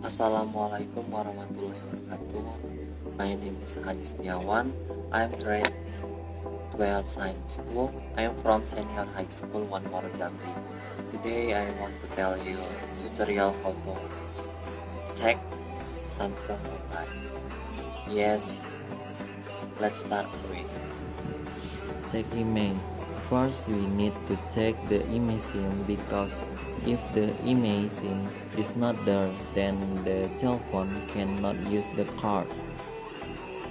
Assalamualaikum warahmatullahi wabarakatuh. My name is Adi Setiawan. I'm grade 12 Science 2. I am from Senior High School Mempelajari. Today I want to tell you tutorial how to check Samsung mobile. Yes, let's start with check email. First, we need to check the email SIM because if the email SIM is not there, then the telephone cannot use the card.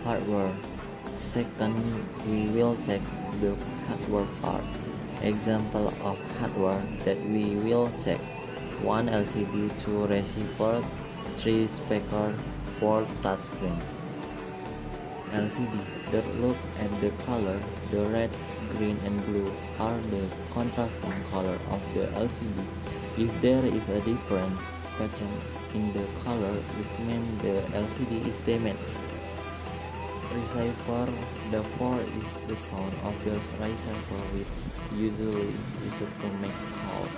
Hardware. Second, we will check the hardware part. Example of hardware that we will check: 1 LCD, 2 receiver, 3 speaker, 4 touchscreen. LCD. Look at the color. The red, green, and blue are the contrasting color of the LCD. If there is a difference pattern in the color, it means the LCD is damaged. Receiver. The 4 is the sound of the receiver, which usually is to make call.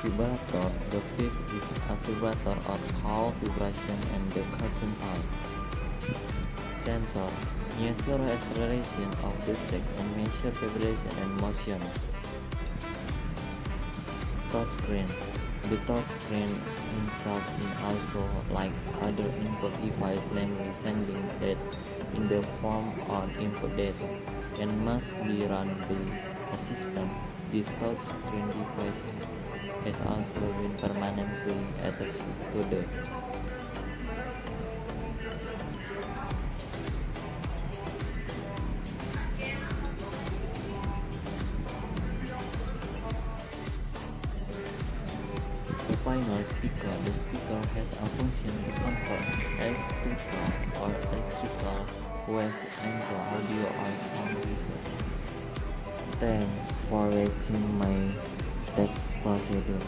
Vibrator. The 5th is a vibrator or call vibration and the curtain type. Sensor. Measure acceleration of the text and measure vibration and motion. Touchscreen. The touchscreen itself is also like other input device, namely sending data in the form of input data and must be run by a system. This touchscreen device has also been permanently attached to the final speaker. The speaker has a function to convert electrical wave into audio or sound waves. Thanks for watching my text procedure.